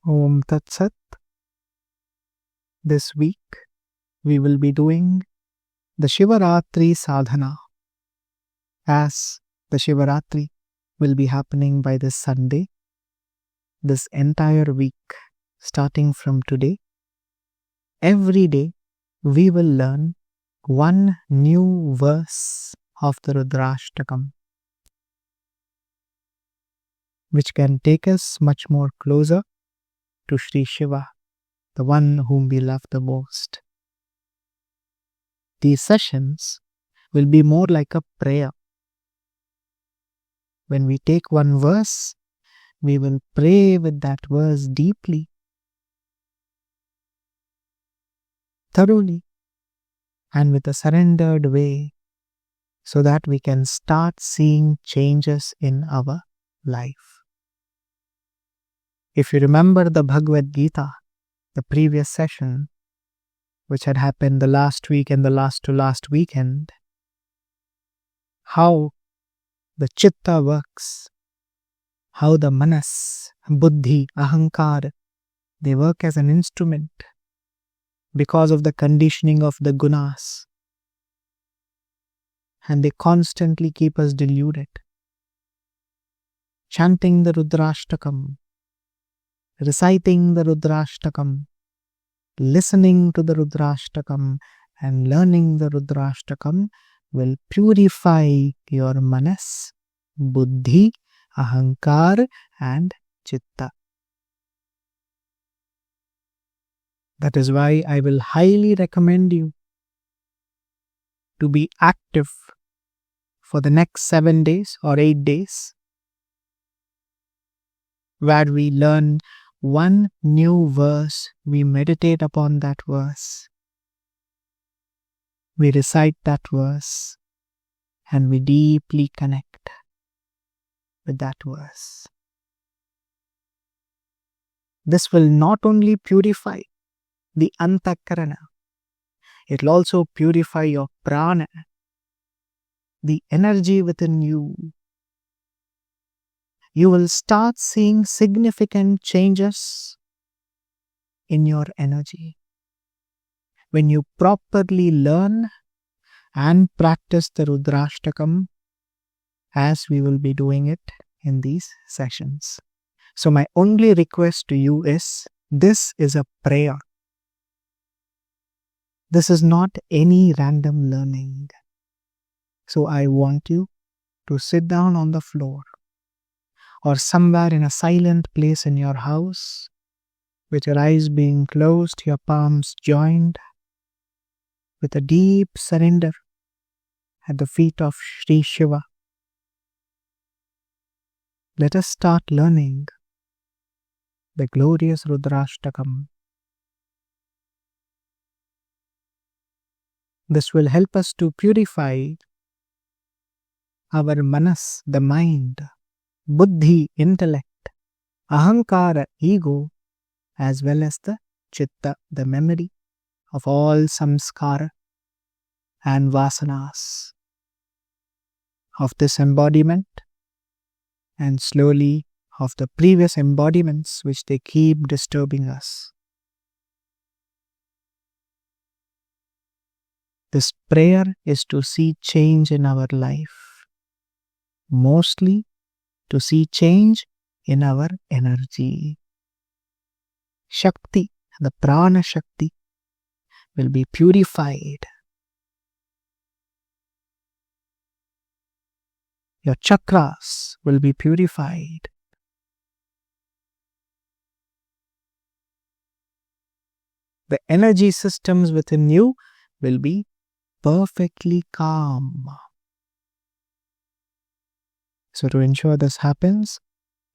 Om Tat Sat. This week we will be doing the Śiva Rātri Sādhanā, as the Śiva Rātri will be happening by this Sunday. This entire week, starting from today, every day we will learn one new verse of the Rudrāṣṭakam, which can take us much more closer to Shri Shiva, the one whom we love the most. These sessions will be more like a prayer. When we take one verse, we will pray with that verse deeply, thoroughly, and with a surrendered way, so that we can start seeing changes in our life. If you remember the Bhagavad Gita, the previous session, which had happened the last week and the last to last weekend, how the chitta works, how the manas, buddhi, ahankar, they work as an instrument because of the conditioning of the gunas, and they constantly keep us deluded. Chanting the Rudrāṣṭakam, reciting the Rudrāṣṭakam, listening to the Rudrāṣṭakam, and learning the Rudrāṣṭakam will purify your manas, buddhi, ahankar, and chitta. That is why I will highly recommend you to be active for the next 7 days or 8 days, where we learn one new verse, we meditate upon that verse, we recite that verse, and we deeply connect with that verse. This will not only purify the antakarana, it will also purify your prana, the energy within you. You will start seeing significant changes in your energy when you properly learn and practice the Rudrāṣṭakam, as we will be doing it in these sessions. So my only request to you is, this is a prayer. This is not any random learning. So I want you to sit down on the floor or somewhere in a silent place in your house, with your eyes being closed, your palms joined, with a deep surrender at the feet of Shri Shiva. Let us start learning the glorious Rudrāṣṭakam. This will help us to purify our manas, the mind, buddhi, intellect, ahankara, ego, as well as the chitta, the memory of all samskara and vasanas of this embodiment, and slowly of the previous embodiments which they keep disturbing us. This prayer is to see change in our life, mostly to see change in our energy. Shakti, the prana shakti, will be purified. Your chakras will be purified. The energy systems within you will be perfectly calm. So to ensure this happens,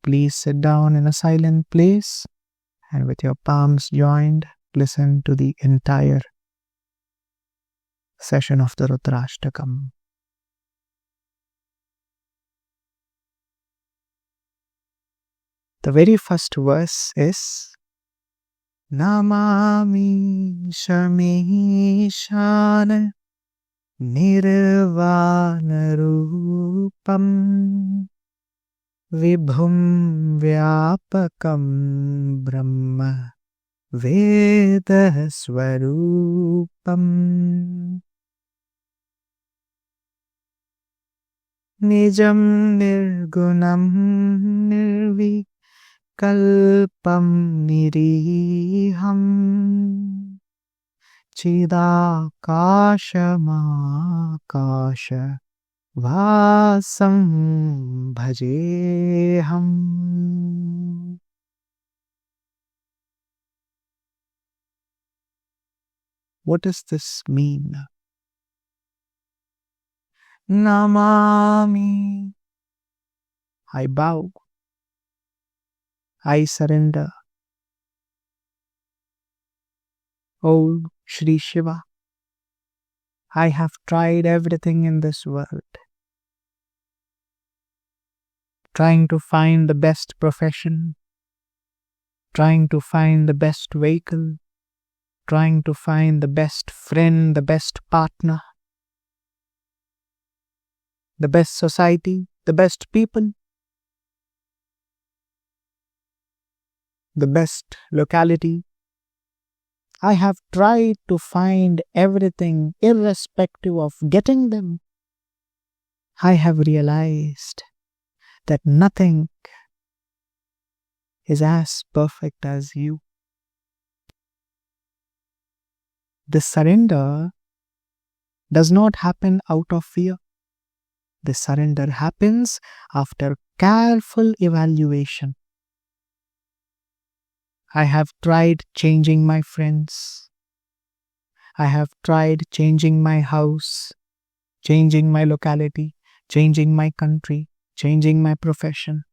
please sit down in a silent place and with your palms joined, listen to the entire session of the Rudrāṣṭakam. The very first verse is Namami Shameshana Nirvana Rupam Vibhum Vyapakam Brahma Veda Swarupam Nijam Nirgunam Nirvikalpam Niriham Chidakashamakasha Vasam Bhajeham. What does this mean? Namami. I bow. I surrender. O Shri Shiva, I have tried everything in this world, trying to find the best profession, trying to find the best vehicle, trying to find the best friend, the best partner, the best society, the best people, the best locality. I have tried to find everything irrespective of getting them. I have realized that nothing is as perfect as you. This surrender does not happen out of fear. This surrender happens after careful evaluation. I have tried changing my friends. I have tried changing my house, changing my locality, changing my country, changing my profession.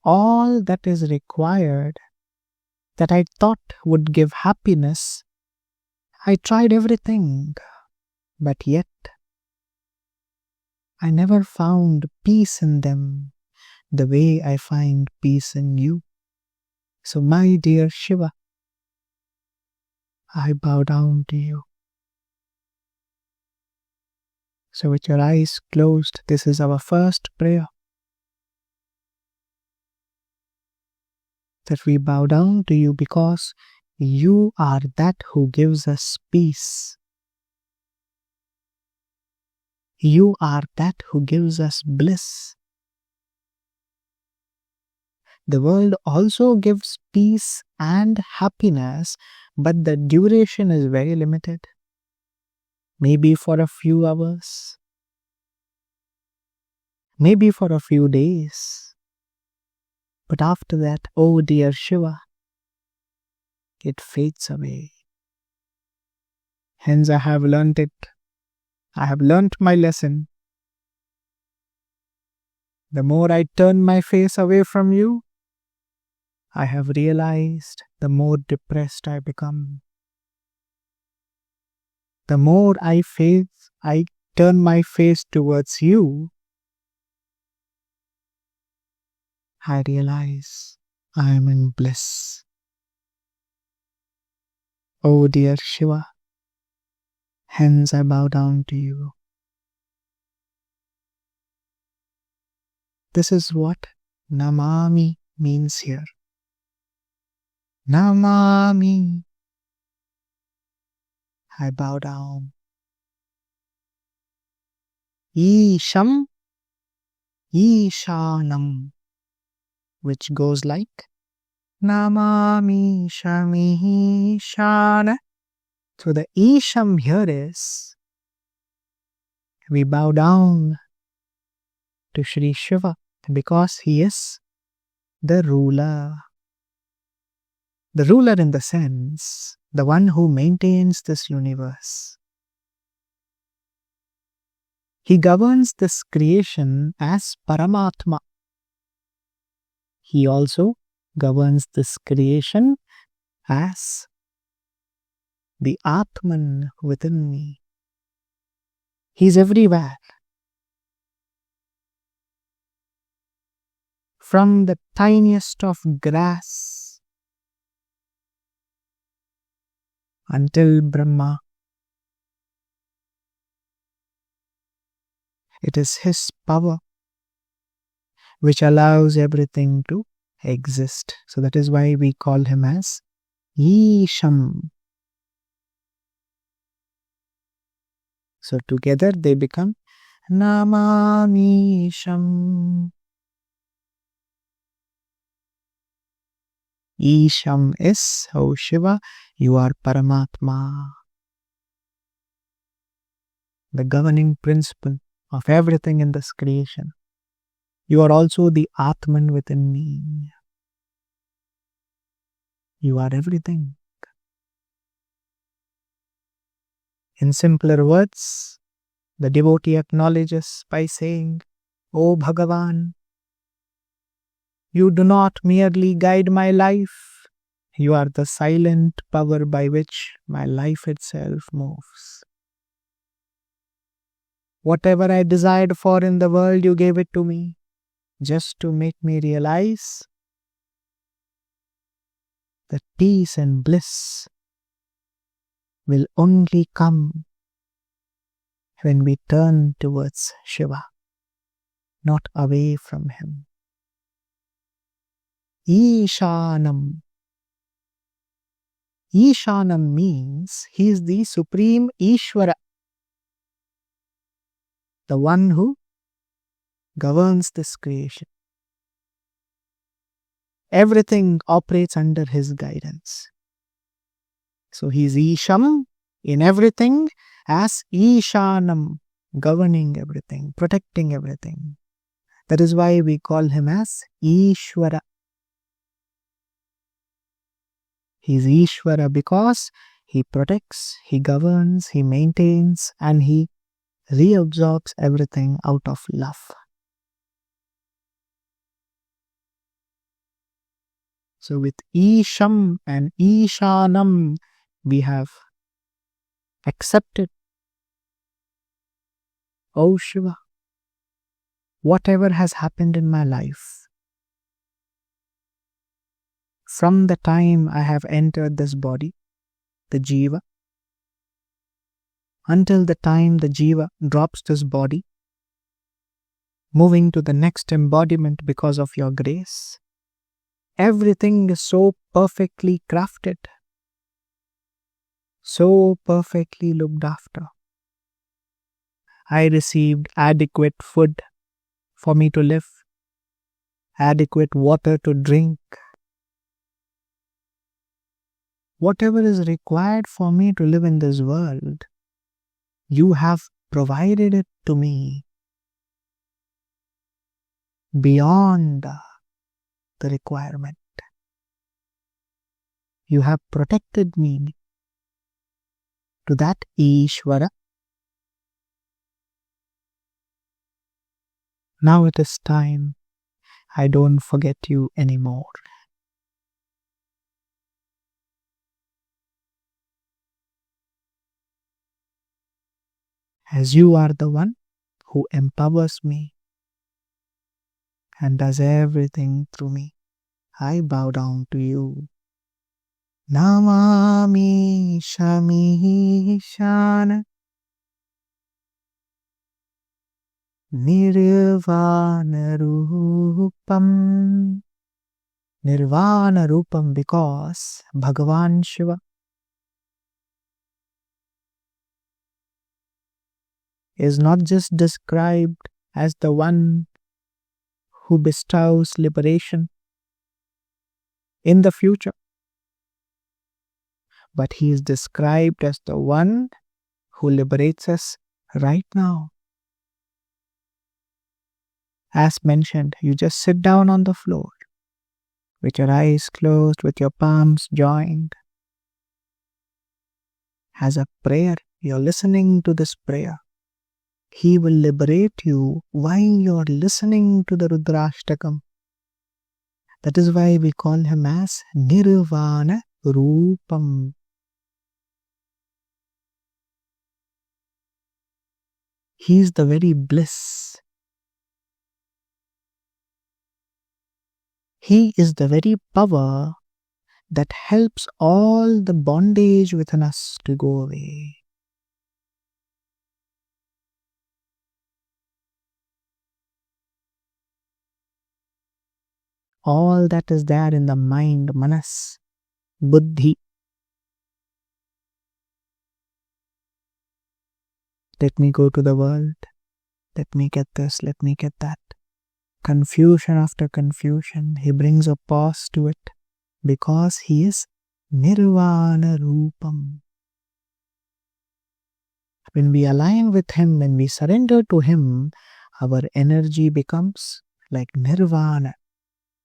All that is required that I thought would give happiness, I tried everything, but yet I never found peace in them the way I find peace in you. So my dear Shiva, I bow down to you. So with your eyes closed, this is our first prayer. That we bow down to you because you are that who gives us peace. You are that who gives us bliss. The world also gives peace and happiness, but the duration is very limited. Maybe for a few hours, maybe for a few days. But after that, oh dear Shiva, it fades away. Hence I have learnt it. I have learnt my lesson. The more I turn my face away from you, I have realized the more depressed I become. The more I turn my face towards you, I realize I am in bliss. Oh dear Shiva, hence I bow down to you. This is what Namami means here. Namami. I bow down. Isham, Ishanam, which goes like Namami Shami Shana. So the Isham here is we bow down to Shri Shiva because he is the ruler. The ruler in the sense, the one who maintains this universe. He governs this creation as Paramatma. He also governs this creation as the Atman within me. He is everywhere. From the tiniest of grass until Brahma, It is His power which allows everything to exist. So that is why we call Him as Isham. So together they become Namamisham. Isham is, oh Shiva, you are Paramatma, the governing principle of everything in this creation. You are also the Atman within me. You are everything. In simpler words, the devotee acknowledges by saying, O Bhagavan, you do not merely guide my life, you are the silent power by which my life itself moves. Whatever I desired for in the world, you gave it to me, just to make me realize that peace and bliss will only come when we turn towards Shiva, not away from Him. Ishanam. Ishanam means He is the Supreme Ishvara, the one who governs this creation. Everything operates under His guidance. So He is Isham in everything as Ishanam, governing everything, protecting everything. That is why we call Him as Ishvara. He is Ishvara because He protects, He governs, He maintains, and He reabsorbs everything out of love. So with Isham and Ishanam, we have accepted, O Shiva, whatever has happened in my life, from the time I have entered this body, the Jiva, until the time the Jiva drops this body, moving to the next embodiment because of your grace, everything is so perfectly crafted, so perfectly looked after. I received adequate food for me to live, adequate water to drink. Whatever is required for me to live in this world, you have provided it to me beyond the requirement. You have protected me. To that Ishvara, now it is time I don't forget you anymore. As you are the one who empowers me and does everything through me, I bow down to you. Namami Shamishana Nirvana Rupam. Nirvana Rupam because Bhagavan Shiva is not just described as the one who bestows liberation in the future, but He is described as the one who liberates us right now. As mentioned, you just sit down on the floor with your eyes closed, with your palms joined. As a prayer, you're listening to this prayer. He will liberate you while you're listening to the Rudrāṣṭakam. That is why we call Him as Nirvana Rupam. He is the very bliss. He is the very power that helps all the bondage within us to go away. all that is there in the mind, manas, buddhi. Let me go to the world. Let me get this, let me get that. Confusion after confusion. He brings a pause to it because he is Nirvana Rupam. When we align with him, when we surrender to him, our energy becomes like Nirvana.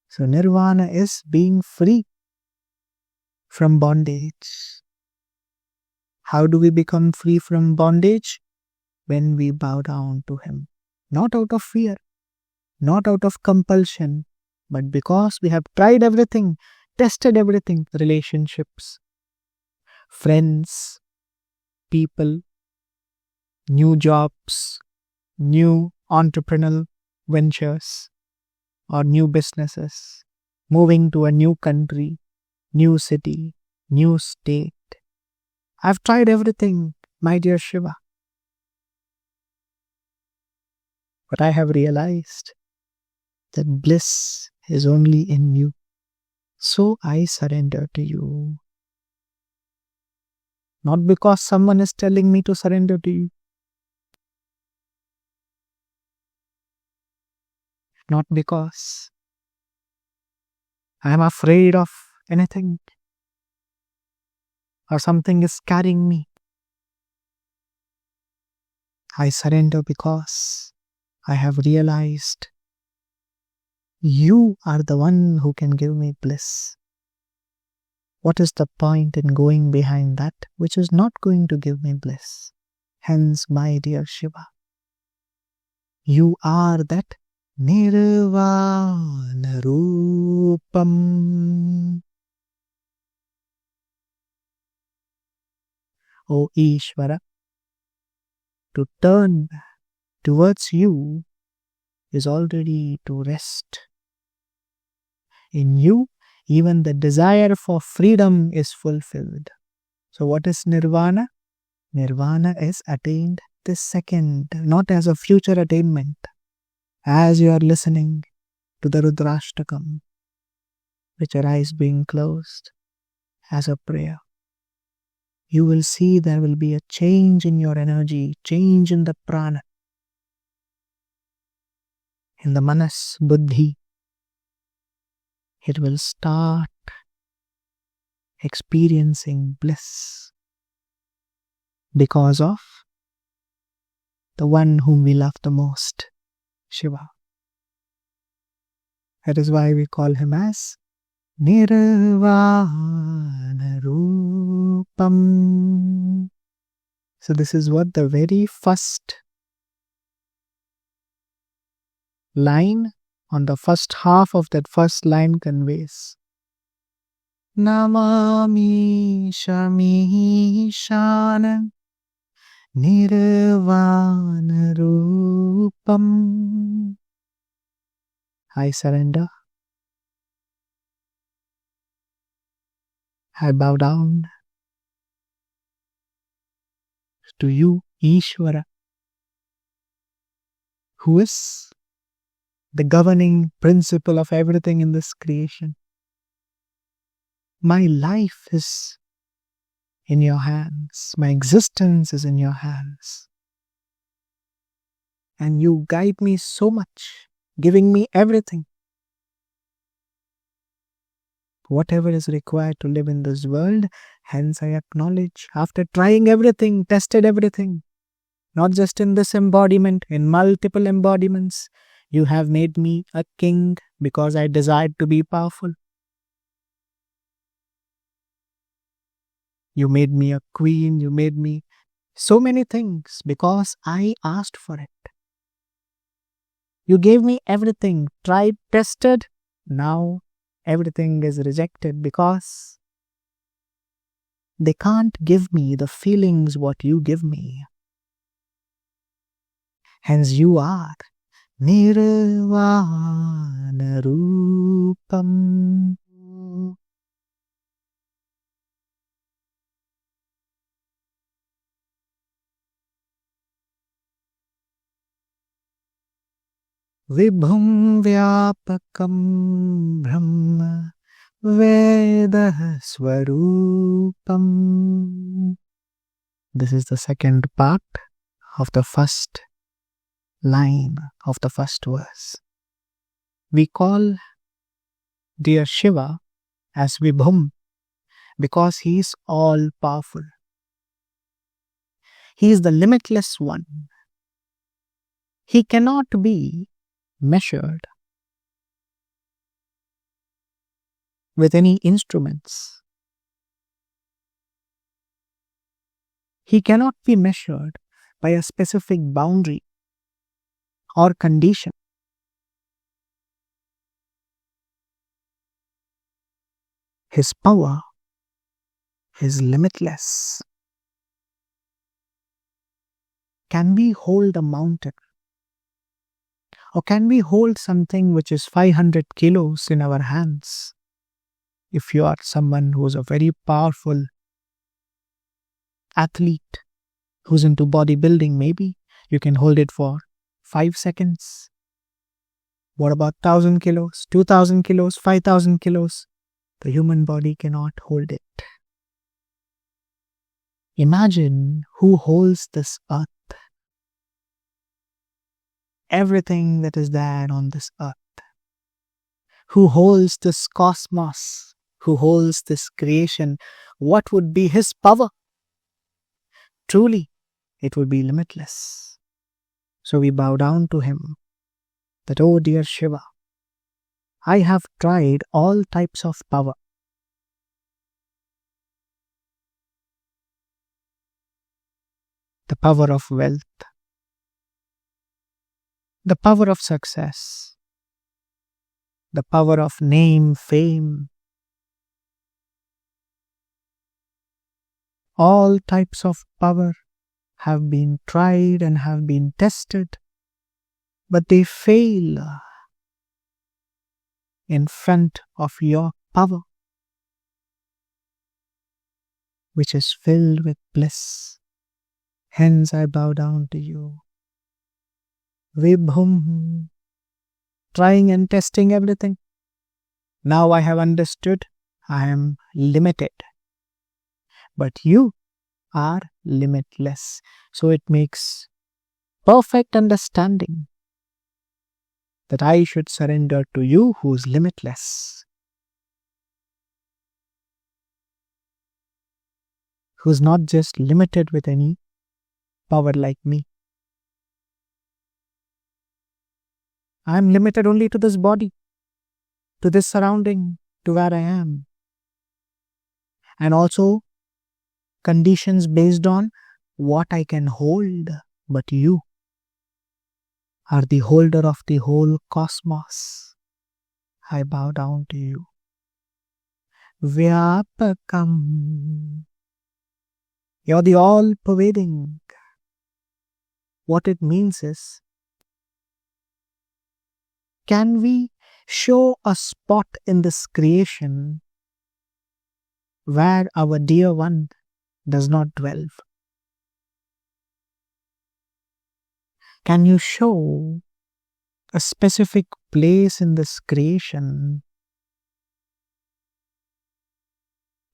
So Nirvana is being free from bondage. How do we become free from bondage? When we bow down to him. Not out of fear, not out of compulsion, but because we have tried everything, tested everything, relationships, friends, people, new jobs, new entrepreneurial ventures, or new businesses, moving to a new country, new city, new state. I've tried everything, my dear Shiva. But I have realized that bliss is only in you. So I surrender to you. Not because someone is telling me to surrender to you. Not because I am afraid of anything or something is carrying me. I surrender because I have realized you are the one who can give me bliss. What is the point in going behind that which is not going to give me bliss? Hence, my dear Shiva, you are that Nirvana Rupam. O Ishvara, to turn towards you is already to rest. In you, even the desire for freedom is fulfilled. So what is Nirvana? Nirvana is attained this second, not as a future attainment. As you are listening to the Rudrāṣṭakam, with your eyes being closed, as a prayer, you will see there will be a change in your energy, change in the prana, in the manas, buddhi. It will start experiencing bliss because of the one whom we love the most, Shiva. That is why we call him as Nirvana Rupam. So this is what the very first line on the first half of that first line conveys. Namami Shami Shanam Nirvana Rupam. I surrender. I bow down to you, Ishvara, who is the governing principle of everything in this creation. My life is in your hands. My existence is in your hands. And you guide me so much, giving me everything. Whatever is required to live in this world, hence I acknowledge, after trying everything, tested everything, not just in this embodiment, in multiple embodiments, you have made me a king because I desired to be powerful. You made me a queen, you made me so many things because I asked for it. You gave me everything, tried, tested, now everything is rejected because they can't give me the feelings what you give me. Hence you are Nirvana Rupam. Vibhum Vyapakam Brahma Vedah Swarupam. This is the second part of the first line of the first verse. We call dear Shiva as Vibhum because he is all powerful. He is the limitless one. He cannot be measured with any instruments. He cannot be measured by a specific boundary or condition. His power is limitless. Can we hold a mountain? Or can we hold something which is 500 kilos in our hands? If you are someone who is a very powerful athlete, who's into bodybuilding, maybe you can hold it for 5 seconds. What about 1,000 kilos, 2,000 kilos, 5,000 kilos? The human body cannot hold it. Imagine who holds this earth. Everything that is there on this earth. Who holds this cosmos? Who holds this creation? What would be his power? Truly, it would be limitless. So we bow down to him that, oh dear Shiva, I have tried all types of power. The power of wealth, the power of success, the power of name, fame, all types of power have been tried and have been tested, but they fail in front of your power, which is filled with bliss. Hence I bow down to you. Vibhum, trying and testing everything. Now I have understood I am limited. But you are limitless. So it makes perfect understanding that I should surrender to you who is limitless, who is not just limited with any power like me. I am limited only to this body, to this surrounding, to where I am. And also conditions based on what I can hold. But you are the holder of the whole cosmos. I bow down to you. Vyapakam. You're the all-pervading. What it means is, can we show a spot in this creation where our dear one does not dwell? Can you show a specific place in this creation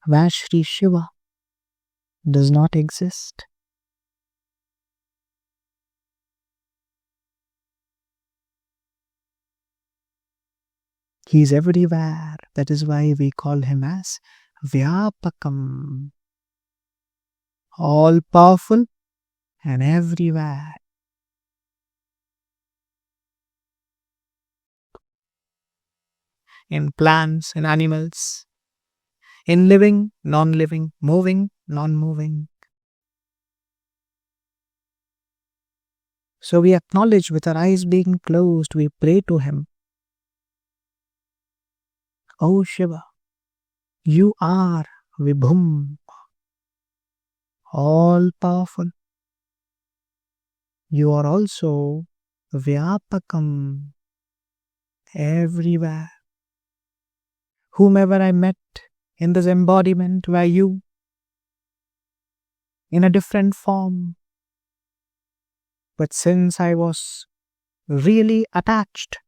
where Shri Shiva does not exist? He is everywhere. That is why we call him as Vyapakam. All powerful and everywhere. In plants and animals, in living, non-living, moving, non-moving. So we acknowledge with our eyes being closed, we pray to him. Oh Shiva, you are Vibhum, all powerful. You are also Vyapakam, everywhere. Whomever I met in this embodiment were you, in a different form. But since I was really attached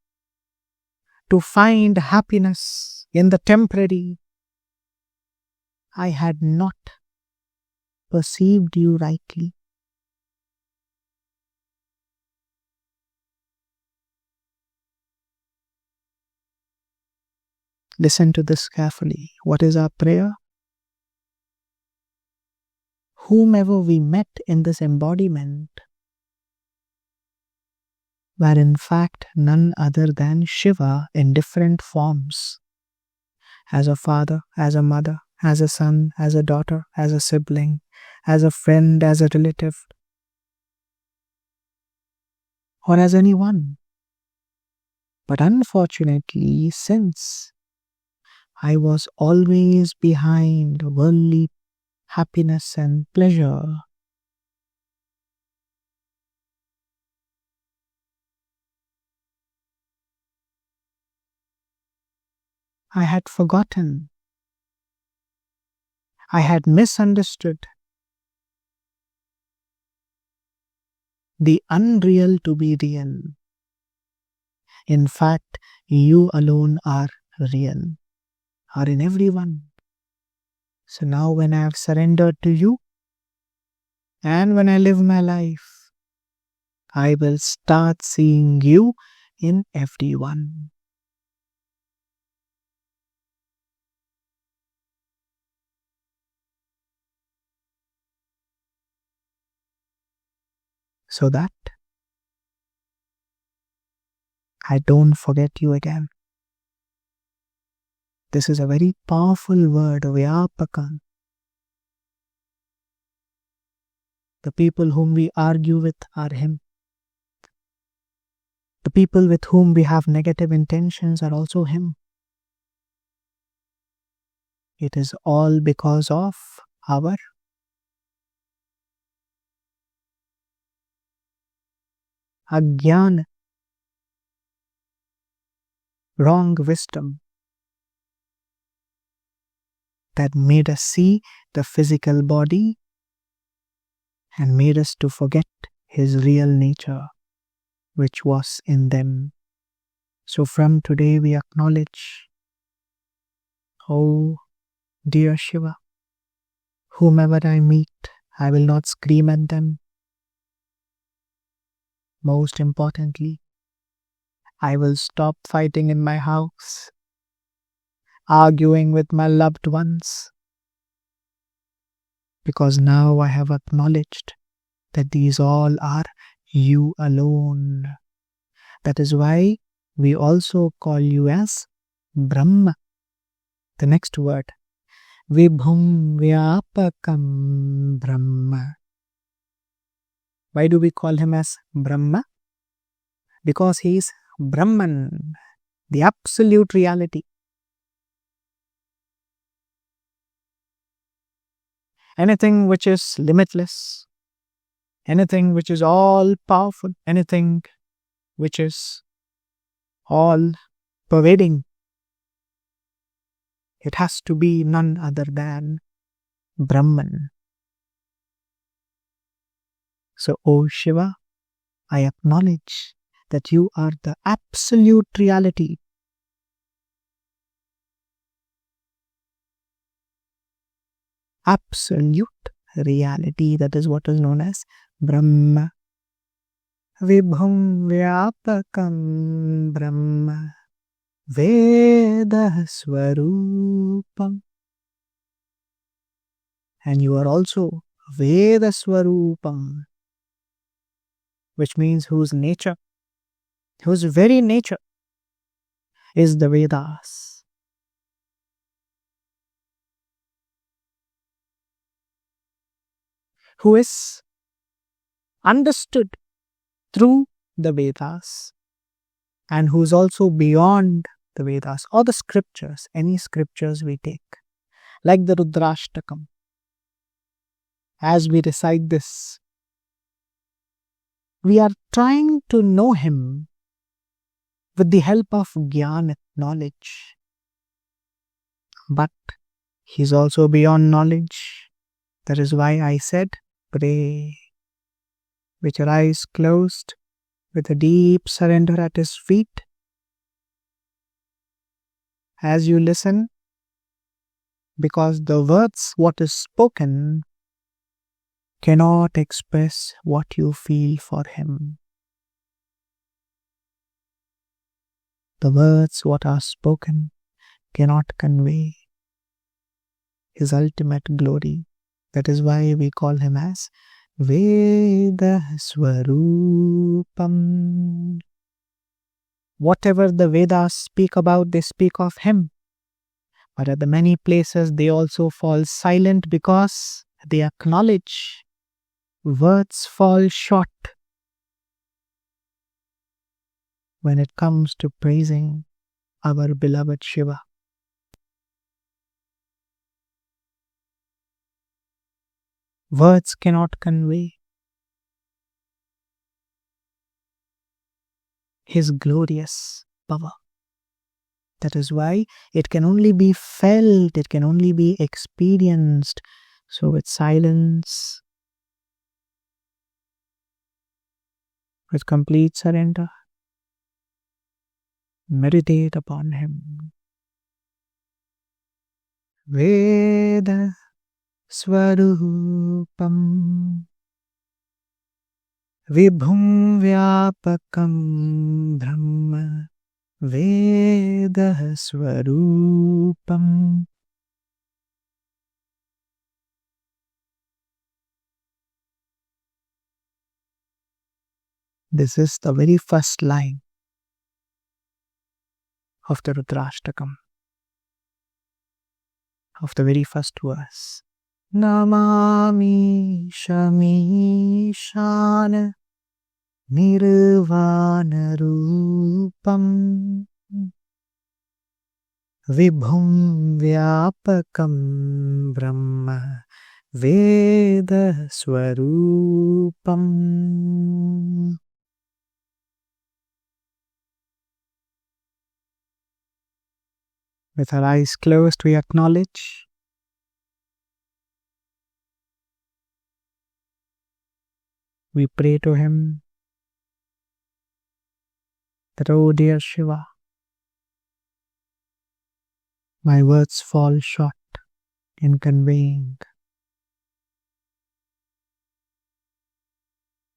to find happiness in the temporary, I had not perceived you rightly. Listen to this carefully. What is our prayer? Whomever we met in this embodiment were in fact none other than Shiva in different forms. As a father, as a mother, as a son, as a daughter, as a sibling, as a friend, as a relative, or as anyone. But unfortunately, since I was always behind worldly happiness and pleasure, I had forgotten. I had misunderstood the unreal to be real. In fact, you alone are real, are in everyone. So now when I have surrendered to you, and when I live my life, I will start seeing you in everyone. So that I don't forget you again. This is a very powerful word, Vyapakam. The people whom we argue with are him. The people with whom we have negative intentions are also him. It is all because of our ajnana, wrong wisdom, that made us see the physical body and made us to forget his real nature, which was in them. So from today we acknowledge, oh dear Shiva, whomever I meet, I will not scream at them. Most importantly, I will stop fighting in my house, arguing with my loved ones, because now I have acknowledged that these all are you alone. That is why we also call you as Brahma. The next word, Vibhum Vyapakam Brahma. Why do we call him as Brahma? Because he is Brahman, the absolute reality. Anything which is limitless, anything which is all powerful, anything which is all pervading, it has to be none other than Brahman. So, O Shiva, I acknowledge that you are the absolute reality. Absolute reality, that is what is known as Brahma. Vibhum Vyapakam Brahma Veda Swarupam. And you are also Veda Swarupam, which means whose nature, whose very nature is the Vedas. Who is understood through the Vedas and who is also beyond the Vedas or the scriptures, any scriptures we take, like the Rudrāṣṭakam. As we recite this, we are trying to know him with the help of jnana, knowledge. But he is also beyond knowledge. That is why I said, pray with your eyes closed with a deep surrender at his feet. As you listen, because the words what is spoken cannot express what you feel for him. The words what are spoken cannot convey his ultimate glory. That is why we call him as Veda Swarupam. Whatever the Vedas speak about, they speak of him. But at the many places they also fall silent because they acknowledge words fall short when it comes to praising our beloved Shiva. Words cannot convey his glorious power. That is why it can only be felt, it can only be experienced. So with silence, with complete surrender, meditate upon him. Veda Swarupam Vibhum Vyapakam Brahma Veda Swarupam. This is the very first line of the Rudrāṣṭakam, of the very first verse. Namami Shami Shana Nirvana Rupam Vibhum Vyapakam Brahma Veda Swarupam. With our eyes closed, we acknowledge we pray to him that, oh dear Shiva, my words fall short in conveying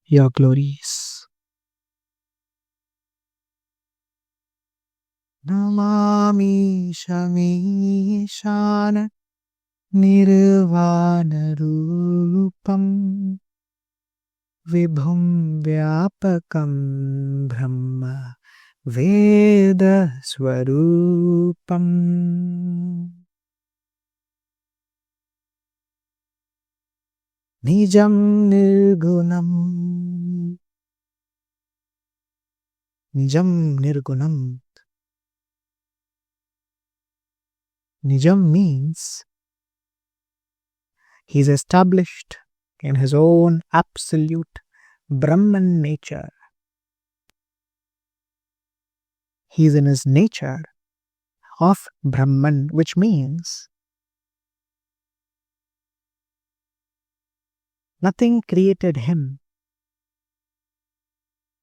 your glories. Namami Shami Shana Nirvana Rupam Vibhum Vyapakam Brahma Veda Swarupam. Nijam Nirgunam. Nijam Nirgunam. Nijam means he is established in his own absolute Brahman nature. He is in his nature of Brahman, which means nothing created him.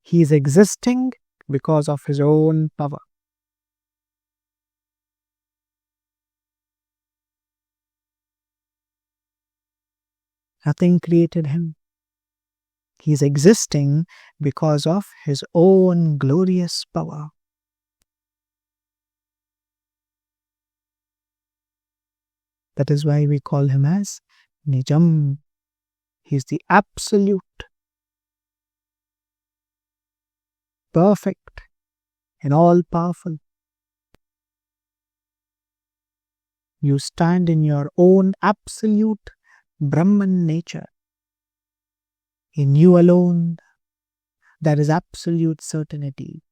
He is existing because of his own power. Nothing created him. He is existing because of his own glorious power. That is why we call him as Nijam. He is the absolute, perfect, and all-powerful. You stand in your own absolute Brahman nature. In you alone, there is absolute certainty.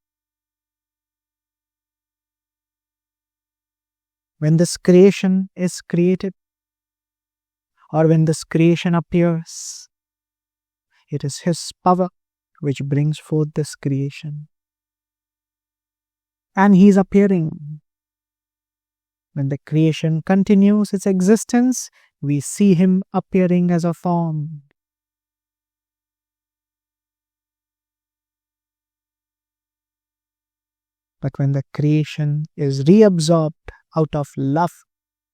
When this creation is created, or when this creation appears, it is his power which brings forth this creation. And he is appearing. When the creation continues its existence, we see him appearing as a form. But when the creation is reabsorbed out of love,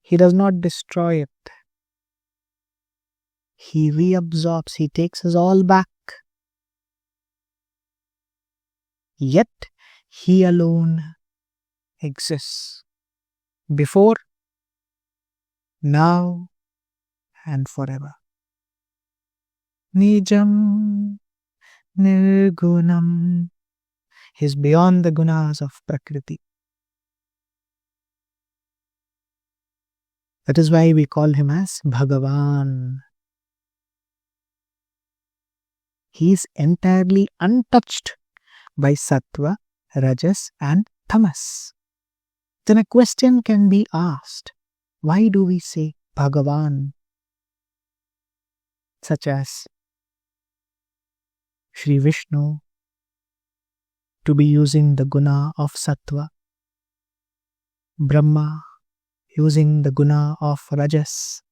he does not destroy it. He reabsorbs, he takes us all back. Yet he alone exists. Before, now, and forever. Nijam Nirgunam. He is beyond the gunas of Prakriti. That is why we call him as Bhagavan. He is entirely untouched by Sattva, Rajas and Tamas. Then a question can be asked, why do we say Bhagavan? Such as Shri Vishnu to be using the guna of Sattva, Brahma using the guna of Rajas,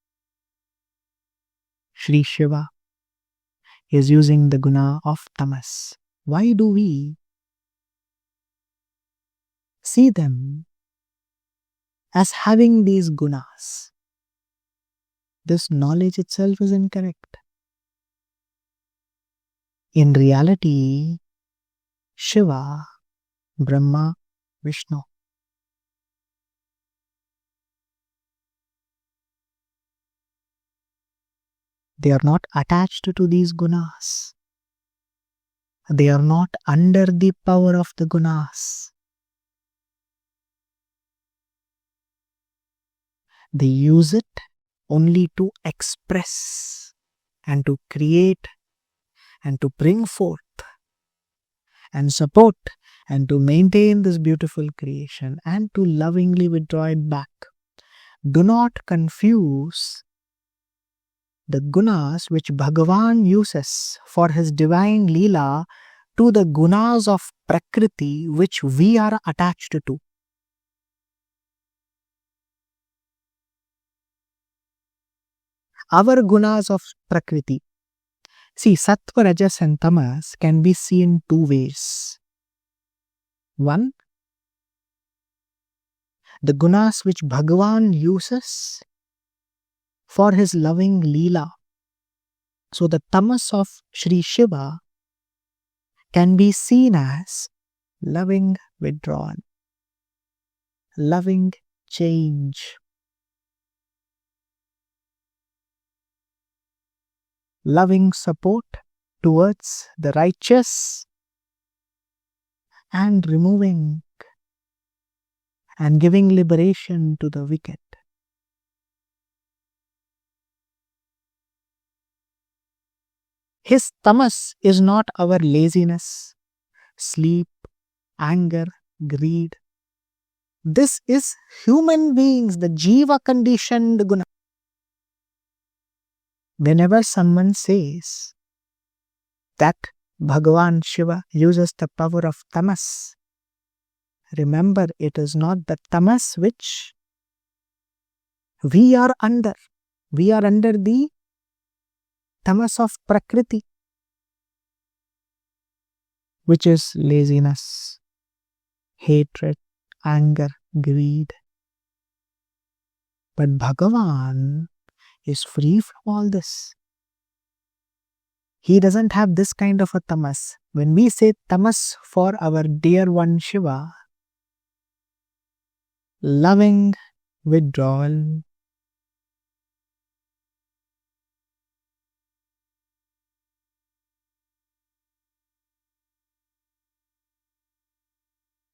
Shri Shiva is using the guna of Tamas. Why do we see them as having these gunas? This knowledge itself is incorrect. In reality, Shiva, Brahma, Vishnu, they are not attached to these gunas. They are not under the power of the gunas. They use it only to express and to create and to bring forth and support and to maintain this beautiful creation and to lovingly withdraw it back. Do not confuse the gunas which Bhagavan uses for his divine Leela to the gunas of Prakriti which we are attached to. Our gunas of Prakriti. See, Sattva, Rajas and Tamas can be seen two ways. One, the gunas which Bhagavan uses for his loving Leela. So the Tamas of Shri Shiva can be seen as loving withdrawal, loving change, loving support towards the righteous and removing and giving liberation to the wicked. His tamas is not our laziness, sleep, anger, greed. This is human beings, the jiva conditioned guna. Whenever someone says that Bhagavan Shiva uses the power of tamas, remember it is not the tamas which we are under. We are under the tamas of Prakriti, which is laziness, hatred, anger, greed. But Bhagavan is free from all this. He doesn't have this kind of a tamas. When we say tamas for our dear one Shiva, loving withdrawal,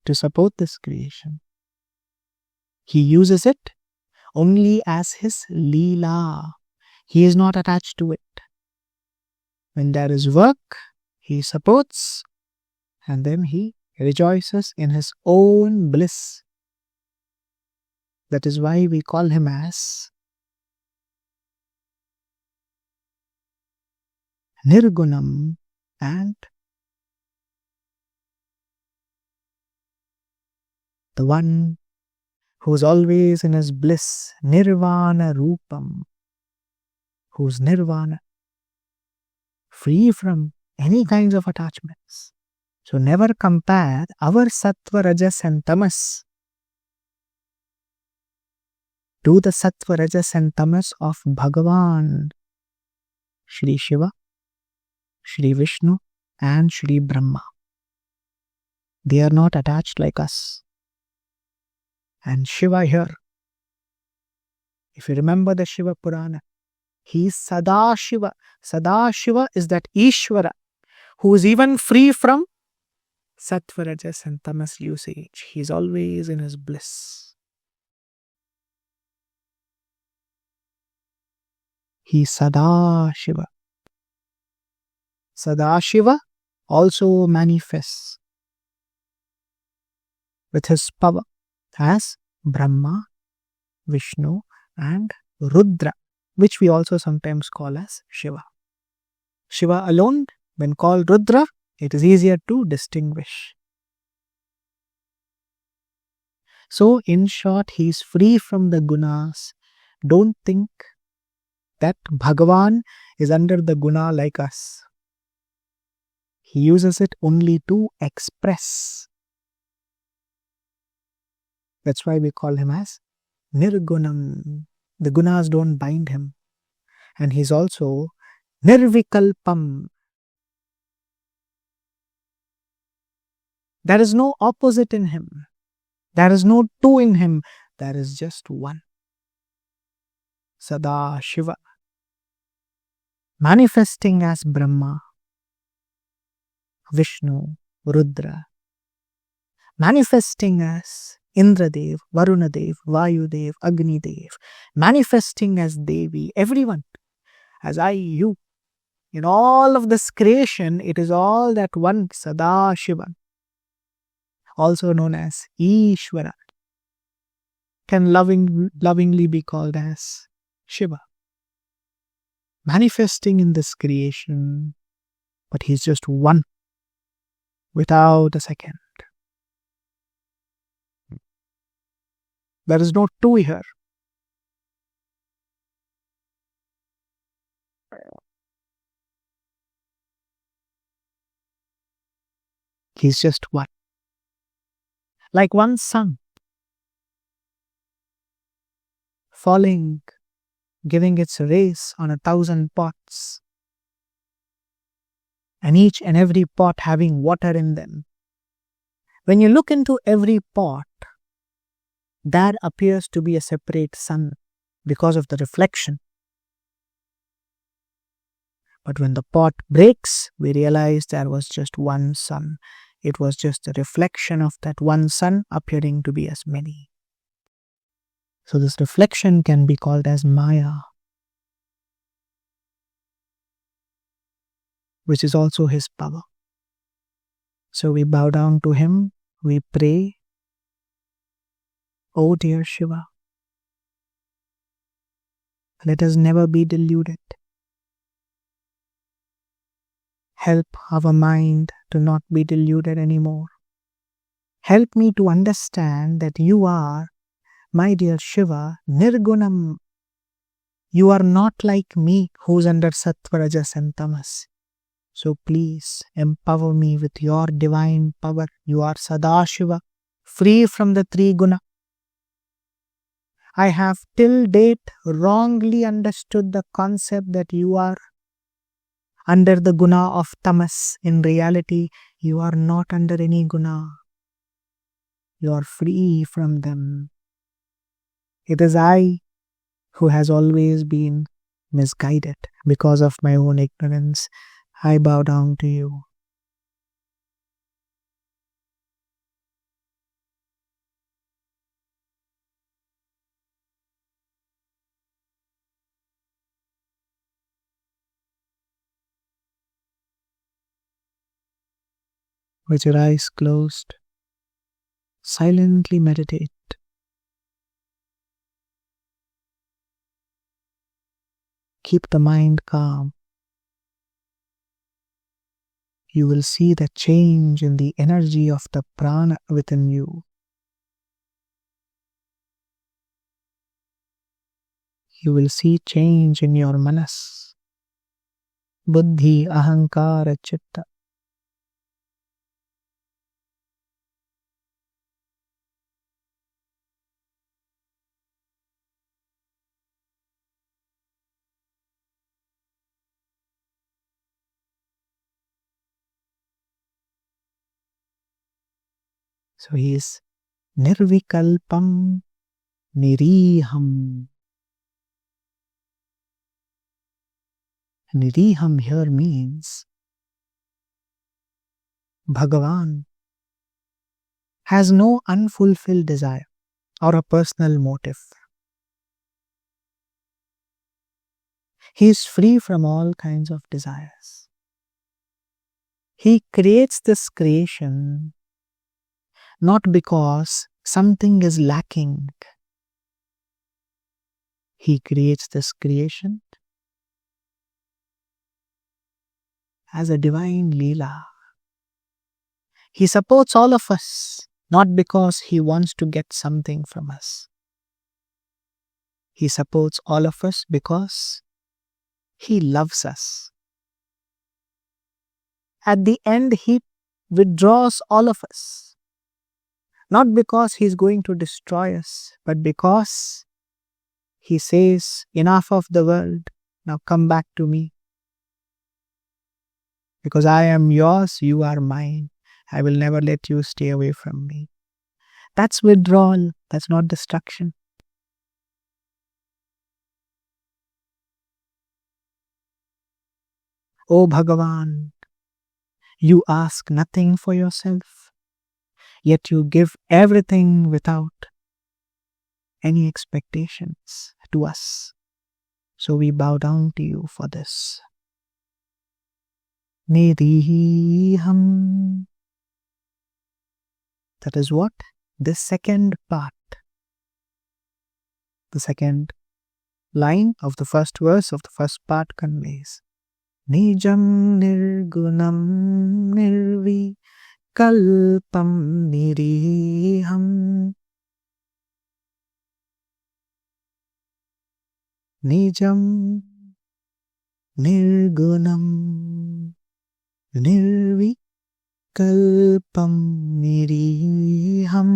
to support this creation. He uses it only as his Leela. He is not attached to it. When there is work, he supports and then he rejoices in his own bliss. That is why we call him as Nirgunam and the one who is always in his bliss, Nirvana Rupam, who's Nirvana, free from any kinds of attachments. So never compare our sattva, rajas and tamas to the sattva, rajas and tamas of Bhagavan, Shri Shiva, Shri Vishnu and Shri Brahma. They are not attached like us. And Shiva here, if you remember the Shiva Purana, he is Sadashiva. Sadashiva is that Ishvara who is even free from sattva, rajas and tamas usage. He is always in his bliss. He is Sadashiva. Sadashiva also manifests with his power as Brahma, Vishnu and Rudra, which we also sometimes call as Shiva. Shiva alone, when called Rudra, it is easier to distinguish. So in short, he is free from the gunas. Don't think that Bhagavan is under the guna like us. He uses it only to express. That's why we call him as Nirgunam. The gunas don't bind him. And he's also Nirvikalpam. There is no opposite in him. There is no two in him. There is just one. Sadashiva. Manifesting as Brahma, Vishnu, Rudra. Manifesting as Indradev, Varunadev, Vayudev, Agnidev. Manifesting as Devi, everyone. As I, you. In all of this creation, it is all that one Sadashiva, also known as Ishvara, can lovingly be called as Shiva. Manifesting in this creation, but he's just one, without a second. There is no two here. He's just one. Like one sun, falling, giving its rays on 1,000 pots, and each and every pot having water in them. When you look into every pot, there appears to be a separate sun because of the reflection. But when the pot breaks, we realize there was just one sun. It was just a reflection of that one sun appearing to be as many. So this reflection can be called as Maya, which is also his power. So we bow down to him, we pray, "O dear Shiva, let us never be deluded. Help our mind to not be deluded anymore. Help me to understand that you are, my dear Shiva, Nirgunam. You are not like me who's under sattva, rajas and tamas. So please empower me with your divine power. You are Sadashiva, free from the three guna. I have till date wrongly understood the concept that you are under the guna of tamas. In reality, you are not under any guna. You are free from them. It is I who has always been misguided because of my own ignorance. I bow down to you. With your eyes closed, silently meditate. Keep the mind calm. You will see the change in the energy of the prana within you. You will see change in your manas, buddhi, ahankara, chitta. So he is nirvikalpam niriham. Niriham here means Bhagavan has no unfulfilled desire or a personal motive. He is free from all kinds of desires. He creates this creation not because something is lacking. He creates this creation as a divine Leela. He supports all of us not because he wants to get something from us. He supports all of us because he loves us. At the end, he withdraws all of us. Not because he is going to destroy us, but because he says, enough of the world, now come back to me. Because I am yours, you are mine. I will never let you stay away from me. That's withdrawal, that's not destruction. O Bhagavan, you ask nothing for yourself, yet you give everything without any expectations to us. So we bow down to you for this. Niriham. That is what this second part, the second line of the first verse of the first part conveys. Nijam nirgunam nirvikalpam niriham. Nijam nirgunam nirvikalpam niriham.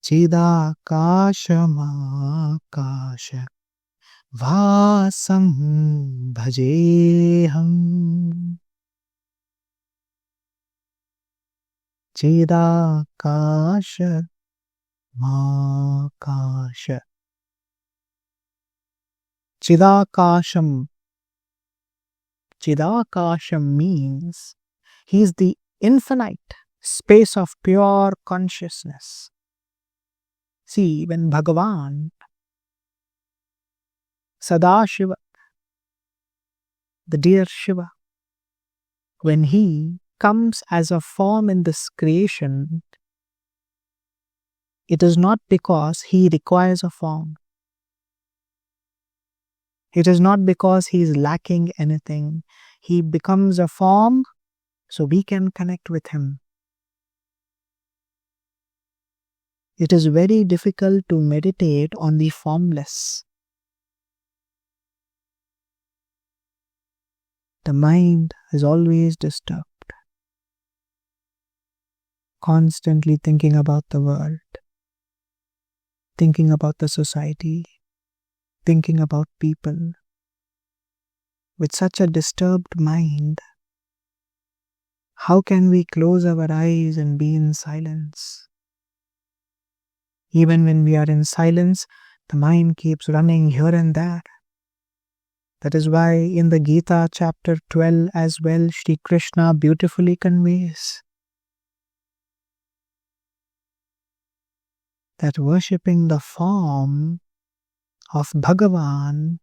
Chidakashamakasha vasam bhajeham. Chidakasha makasha. Chidakasham. Chidakasham means he is the infinite space of pure consciousness. See, when Bhagavan, Sadashiva, the dear Shiva, when he comes as a form in this creation, it is not because he requires a form. It is not because he is lacking anything. He becomes a form so we can connect with him. It is very difficult to meditate on the formless. The mind is always disturbed, constantly thinking about the world, thinking about the society, thinking about people. With such a disturbed mind, how can we close our eyes and be in silence? Even when we are in silence, the mind keeps running here and there. That is why in the Gita chapter 12 as well, Shri Krishna beautifully conveys that worshipping the form of Bhagavan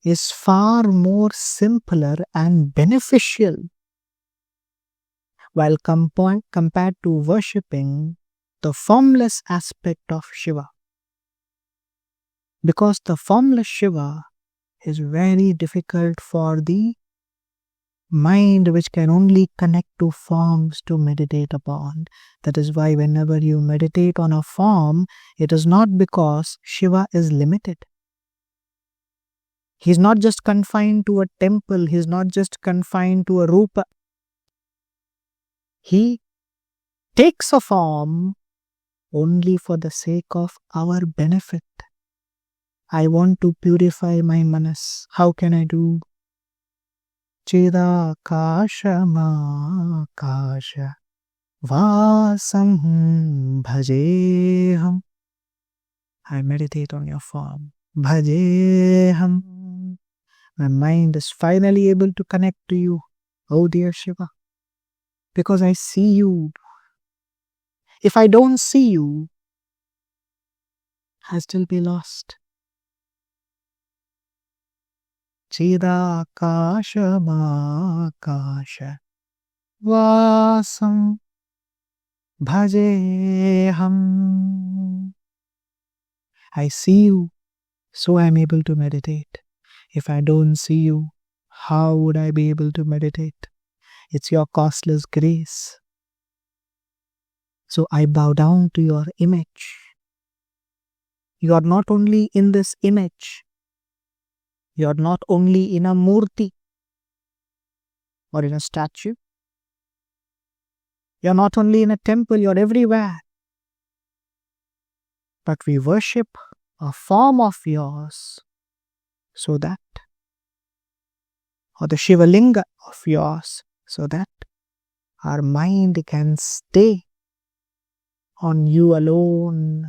is far more simpler and beneficial while compared to worshipping the formless aspect of Shiva. Because the formless Shiva is very difficult for the mind which can only connect to forms to meditate upon. That is why whenever you meditate on a form, it is not because Shiva is limited. He is not just confined to a temple, he is not just confined to a rupa. He takes a form only for the sake of our benefit. I want to purify my manas. How can I do? Chidakashamakasha Vasam Bhajeham. I meditate on your form. Bhajeham. My mind is finally able to connect to you, oh dear Shiva, because I see you. If I don't see you, I'll still be lost. Chidakashamakasha Vasam Bhajeham. I see you, so I am able to meditate. If I don't see you, how would I be able to meditate? It's your costless grace. So I bow down to your image. You are not only in this image. You are not only in a murti or in a statue. You are not only in a temple, you are everywhere. But we worship a form of yours so that, or the Shiva Linga of yours, so that our mind can stay on you alone.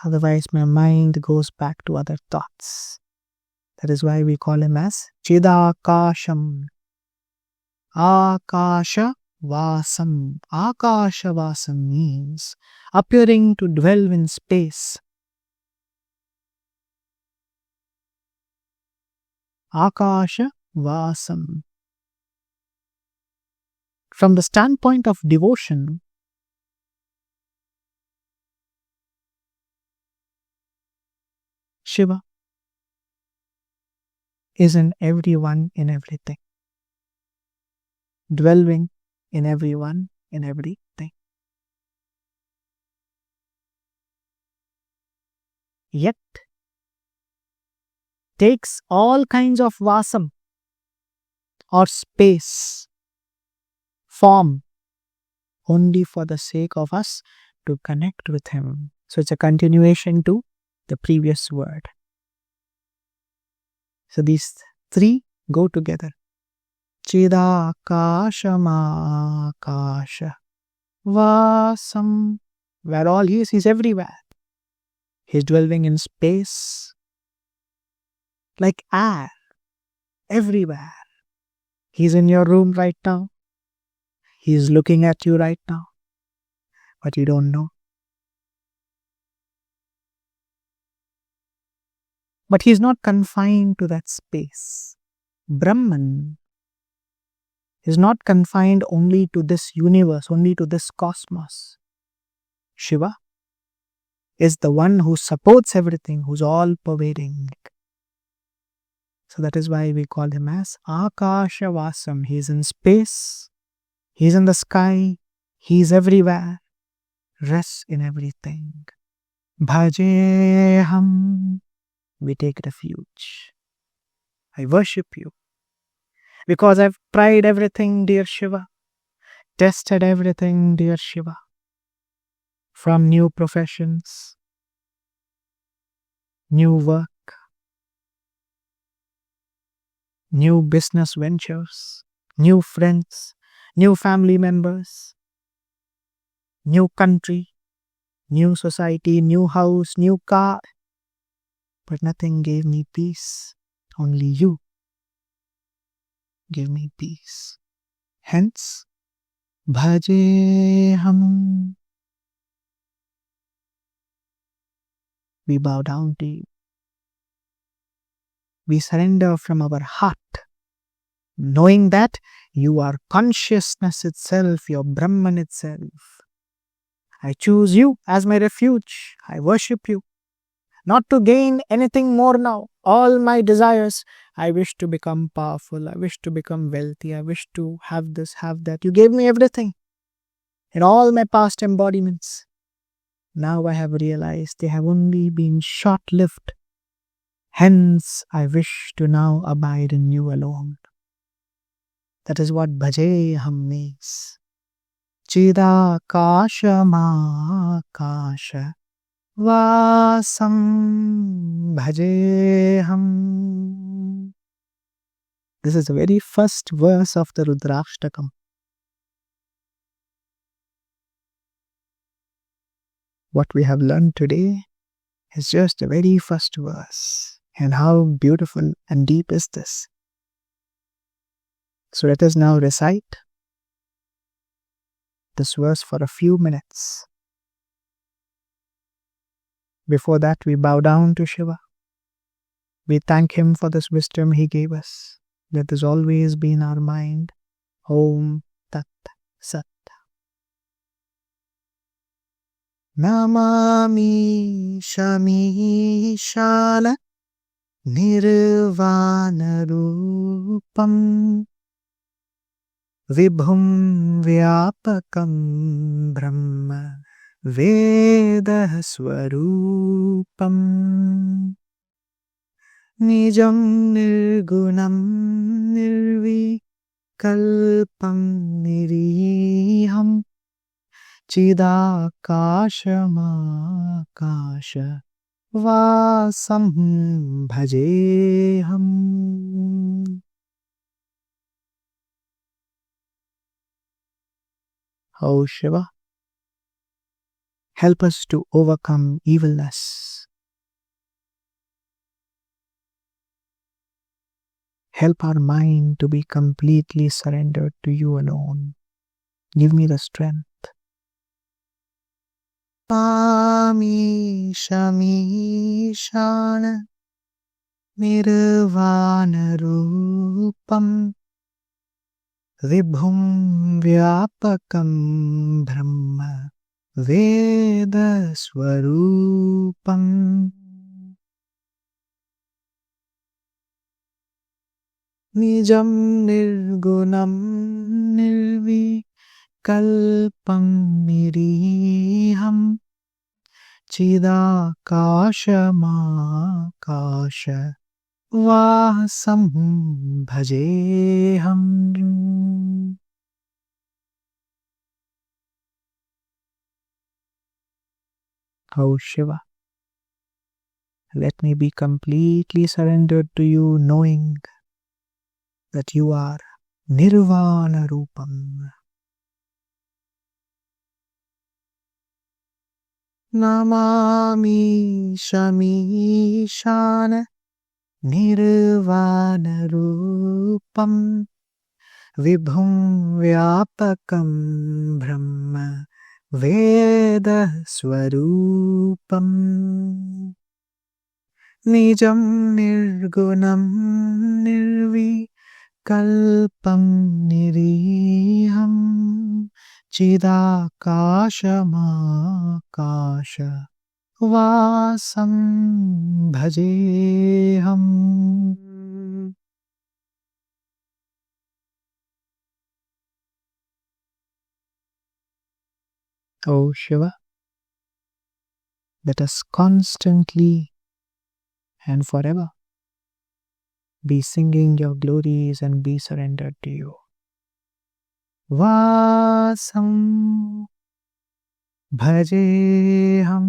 Otherwise, my mind goes back to other thoughts. That is why we call him as Chidakasham. Akasha Vasam. Akasha Vasam means appearing to dwell in space. Akasha Vasam. From the standpoint of devotion, Shiva is in everyone, in everything. Dwelling in everyone, in everything. Yet, takes all kinds of vasam or space, form, only for the sake of us to connect with him. So it's a continuation to the previous word. So these three go together. Chidakashamakasha Vasam. Where all he is, he's everywhere. He's dwelling in space, like air, everywhere. He's in your room right now. He's looking at you right now, but you don't know. But he's not confined to that space. Brahman is not confined only to this universe, only to this cosmos. Shiva is the one who supports everything, who's all-pervading. So that is why we call him as Akasha Vasam. He's in space, he's in the sky, he's everywhere, rests in everything. Bhajeham. We take refuge. I worship you. Because I've tried everything, dear Shiva. Tested everything, dear Shiva. From new professions, new work, new business ventures, new friends, new family members, new country, new society, new house, new car. But nothing gave me peace. Only you give me peace. Hence, Bhajeham. We bow down to you. We surrender from our heart, knowing that you are consciousness itself, your Brahman itself. I choose you as my refuge. I worship you. Not to gain anything more now. All my desires, I wish to become powerful. I wish to become wealthy. I wish to have this, have that. You gave me everything in all my past embodiments. Now I have realized they have only been short-lived. Hence, I wish to now abide in you alone. That is what Bhajeham means. Chidakashamakasha Vasam bhajeham. This is the very first verse of the Rudrāṣṭakam. What we have learned today is just the very first verse. And how beautiful and deep is this? So let us now recite this verse for a few minutes. Before that, we bow down to Shiva. We thank him for this wisdom he gave us. Let this always be in our mind. Om Tat Sat. Namami Shami Shala Nirvana Rupam Vibhum Vyapakam Brahma Veda Swarupam Nijam Nirgunam Nirvikalpam Niriham Chidakashamakasha Vasam Bhajeham. O Shiva, help us to overcome evilness. Help our mind to be completely surrendered to you alone. Give me the strength. Pami Shami Shana Nirvana Rupam Vibhum Vyapakam Brahma Veda Swarupam Nijam Nirgunam Nirvikalpam Niriham Chidakashamakasha Vasam Bhajeham. O Shiva, let me be completely surrendered to you, knowing that you are Nirvana Rupam. Namami Shami Shana Nirvana Rupam Vibhum Vyapakam Brahma Veda Swarupam Nijam Nirgunam Nirvikalpam Niriham Chidakashamakasha Vasam Bhajeham. O Shiva, let us constantly and forever be singing your glories and be surrendered to you. Vasam Bhajeham.